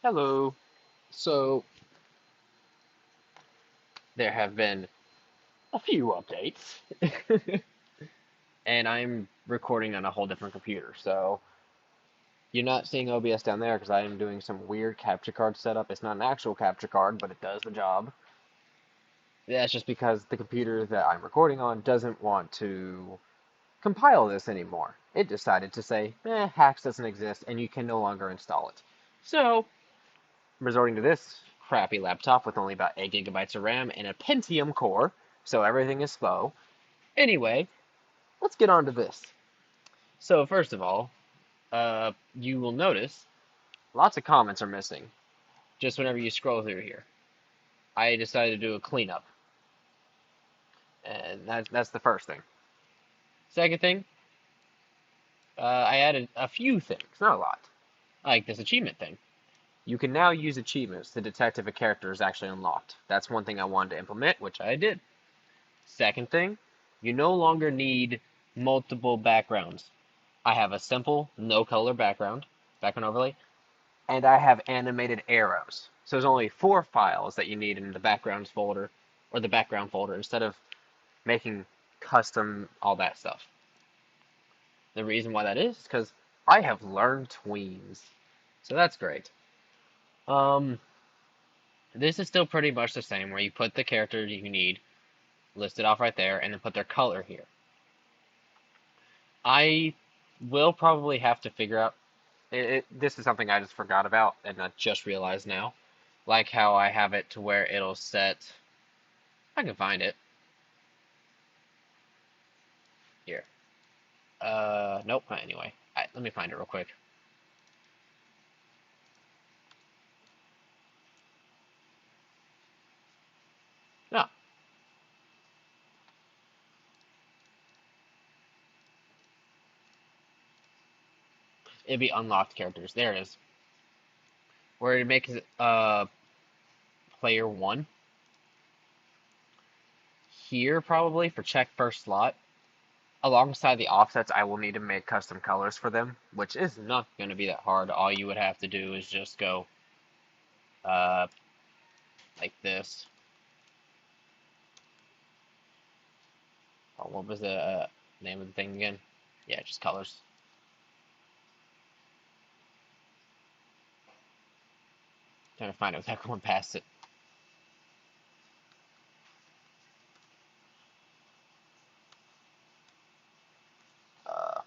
Hello. So, there have been a few updates, and I'm recording on a whole different computer. So, you're not seeing OBS down there because I am doing some weird capture card setup. It's not an actual capture card, but it does the job. That's just because the computer that I'm recording on doesn't want to compile this anymore. It decided to say, Hacks doesn't exist, and you can no longer install it. So, resorting to this crappy laptop with only about 8 gigabytes of RAM and a Pentium core, so everything is slow. Anyway, let's get on to this. So first of all, you will notice lots of comments are missing just whenever you scroll through here. I decided to do a cleanup, and that's the first thing. Second thing, I added a few things, not a lot, like this achievement thing. You can now use achievements to detect if a character is actually unlocked. That's one thing I wanted to implement, which I did. Second thing, you no longer need multiple backgrounds. I have a simple no color background overlay, and I have animated arrows. So there's only 4 files that you need in the backgrounds folder or the background folder instead of making custom all that stuff. The reason why that is because I have learned tweens. So that's great. Um, this is still pretty much the same where you put the character you need listed off right there and then put their color here. I will probably have to figure out. This is something I just forgot about and I just realized now. Like how I have it to where it'll set. I can find it here. Nope, not anyway. Let me find it real quick. No, it'd be unlocked characters. There it is. Where it makes it player one here probably for check first slot. Alongside the offsets, I will need to make custom colors for them, which is not going to be that hard. All you would have to do is just go uh, like this. Oh, what was the name of the thing again? Yeah, just colors. Trying to find it without going past it. Uh,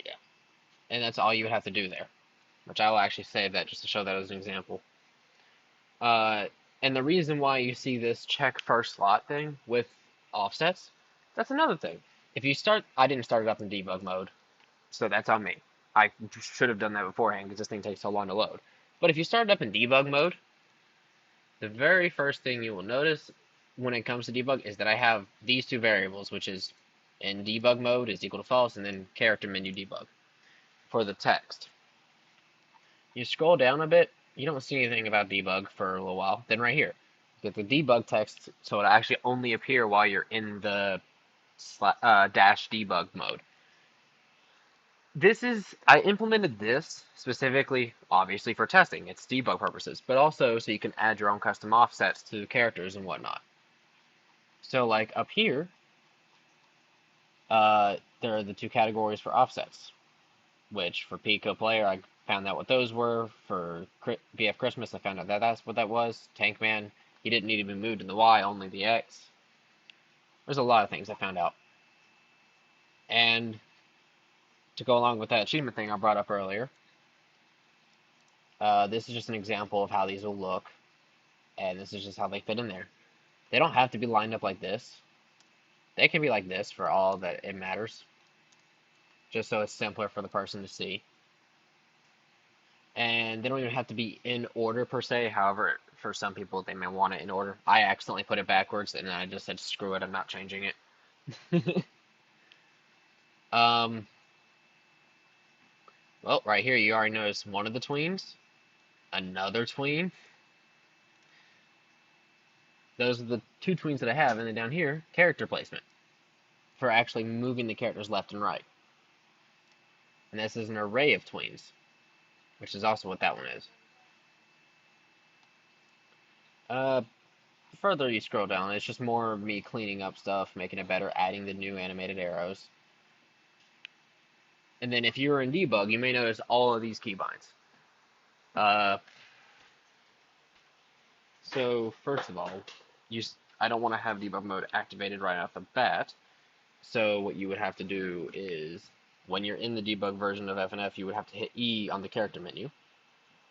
yeah, and that's all you would have to do there. Which I will actually save that just to show that as an example. Uh, and the reason why you see this check first slot thing with offsets, that's another thing. If you start, I didn't start it up in debug mode, so that's on me. I should have done that beforehand because this thing takes so long to load. But if you start it up in debug mode, the very first thing you will notice when it comes to debug is that I have these 2 variables, which is in debug mode is equal to false, and then character menu debug for the text. You scroll down a bit, you don't see anything about debug for a little while. Then right here, you get the debug text, so it'll actually only appear while you're in the dash debug mode. I implemented this specifically, obviously for testing. It's debug purposes, but also so you can add your own custom offsets to characters and whatnot. So like up here, there are the 2 categories for offsets, which for Pico Player, I found out what those were. For BF Christmas, I found out that that's what that was. Tankman, he didn't need to be moved in the Y, only the X. There's a lot of things I found out. And to go along with that achievement thing I brought up earlier, this is just an example of how these will look, and this is just how they fit in there. They don't have to be lined up like this. They can be like this for all that it matters, just so it's simpler for the person to see. And they don't even have to be in order per se. However, for some people, they may want it in order. I accidentally put it backwards, and I just said, screw it, I'm not changing it. um, Well, right here you already noticed one of the tweens, another tween. Those are the two tweens that I have, and then down here, character placement for actually moving the characters left and right. And this is an array of tweens, which is also what that one is. Uh, Further you scroll down, it's just more of me cleaning up stuff, making it better, adding the new animated arrows. And then if you're in debug, you may notice all of these keybinds. So first of all, I don't want to have debug mode activated right off the bat. So what you would have to do is, when you're in the debug version of FNF, you would have to hit E on the character menu.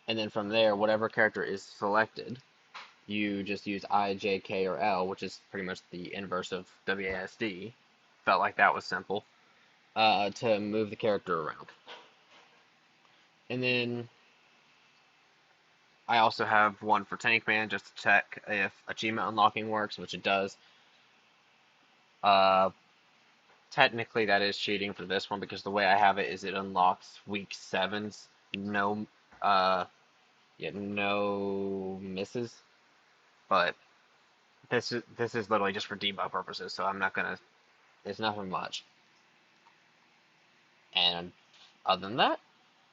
And then from there, whatever character is selected, you just use I, J, K, or L, which is pretty much the inverse of WASD. Felt like that was simple. To move the character around. And then I also have one for Tankman just to check if achievement unlocking works, which it does. Uh, Technically, that is cheating for this one because the way I have it is it unlocks week 7's no, no misses. But this is literally just for debug purposes, so I'm not gonna. It's nothing much. And other than that,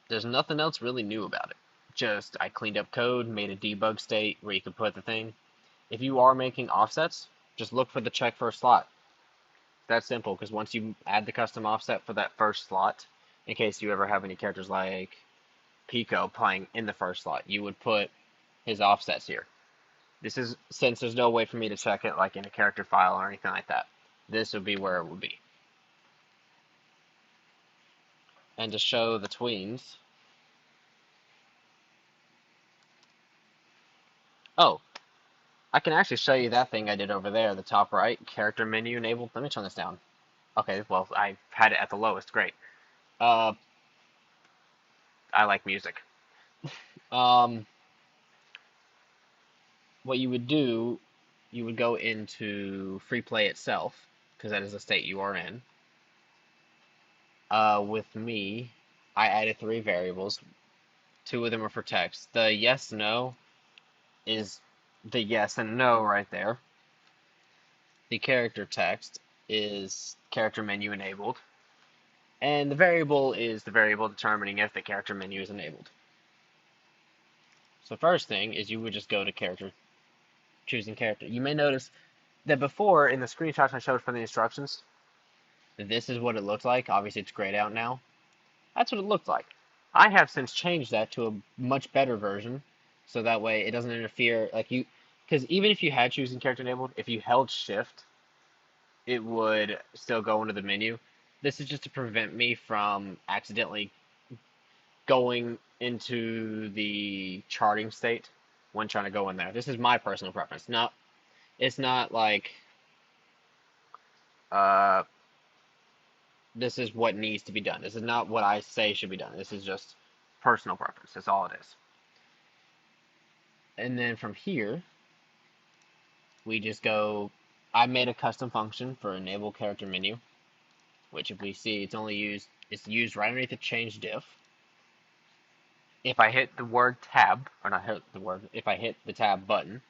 there's nothing else really new about it. Just I cleaned up code, made a debug state where you can put the thing. If you are making offsets, just look for the check first slot. That's simple, because once you add the custom offset for that first slot, in case you ever have any characters like Pico playing in the first slot, you would put his offsets here. This is, since there's no way for me to check it like in a character file or anything like that, this would be where it would be. And to show the tweens, oh, I can actually show you that thing I did over there, the top right, character menu enabled. Let me turn this down. Okay, well, I had it at the lowest, great. Uh, I like music. Um, what you would do, you would go into free play itself, because that is the state you are in. With me, I added 3 variables. 2 of them are for text. The yes, no is the yes and no right there. The character text is character menu enabled. And the variable is the variable determining if the character menu is enabled. So first thing is you would just go to character, choosing character. You may notice that before, in the screenshots I showed from the instructions, this is what it looked like. Obviously it's grayed out now. That's what it looked like. I have since changed that to a much better version, so that way it doesn't interfere, like you, because even if you had choosing character enabled, if you held shift, it would still go into the menu. This is just to prevent me from accidentally going into the charting state when trying to go in there. This is my personal preference. Not, it's not like uh, this is what needs to be done. This is not what I say should be done. This is just personal preference. That's all it is. And then from here, we just go. I made a custom function for enable character menu, which if we see, it's used right underneath the change diff. If I hit the word tab, or not hit the word, if I hit the tab button,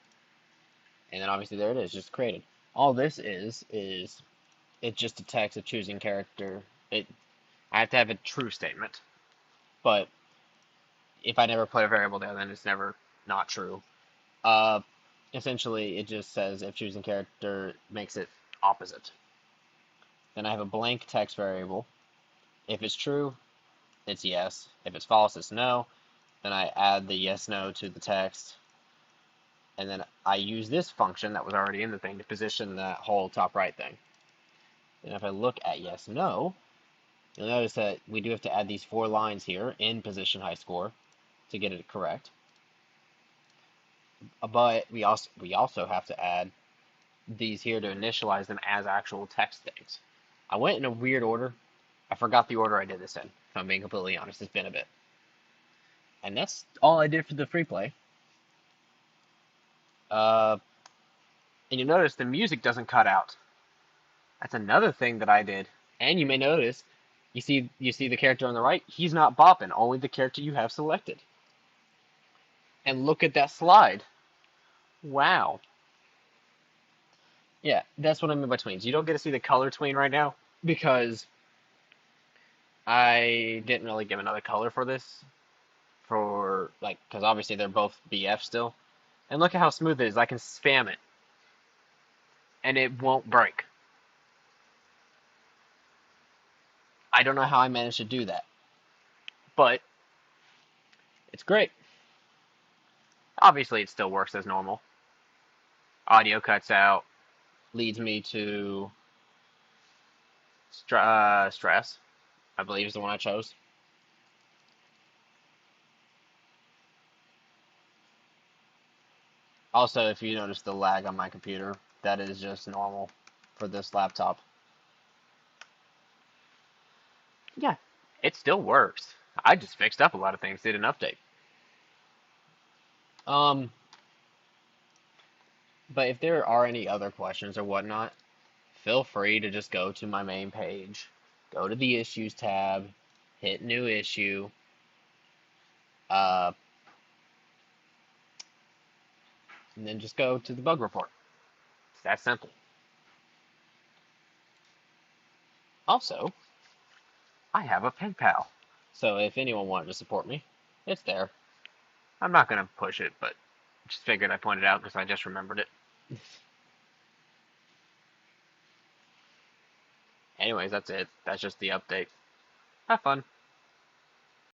and then obviously there it is, just created. All this is it's just a text of choosing character. I have to have a true statement, but if I never put a variable there, then it's never not true. Uh, Essentially, it just says if choosing character makes it opposite. Then I have a blank text variable. If it's true, it's yes. If it's false, it's no. Then I add the yes, no to the text. And then I use this function that was already in the thing to position that whole top right thing. And if I look at yes, no, you'll notice that we do have to add these 4 lines here in position high score to get it correct. But we also have to add these here to initialize them as actual text things. I went in a weird order. I forgot the order I did this in, if I'm being completely honest. It's been a bit. And that's all I did for the free play. And you'll notice the music doesn't cut out. That's another thing that I did. And you may notice You see the character on the right? He's not bopping, only the character you have selected. And look at that slide. Wow. Yeah, that's what I mean by tweens. You don't get to see the color tween right now because I didn't really give another color for this for like because obviously they're both BF still. And look at how smooth it is. I can spam it and it won't break. I don't know how I managed to do that, but it's great. Obviously, it still works as normal. Audio cuts out, leads me to stress, I believe is the one I chose. Also, if you notice the lag on my computer, that is just normal for this laptop. Yeah, it still works. I just fixed up a lot of things, did an update. Um, but if there are any other questions or whatnot, feel free to just go to my main page, go to the issues tab, hit new issue, uh, and then just go to the bug report. It's that simple. Also, I have a PayPal, so if anyone wanted to support me, it's there. I'm not gonna push it, but just figured I'd point it out because I just remembered it. Anyways, that's it. That's just the update. Have fun.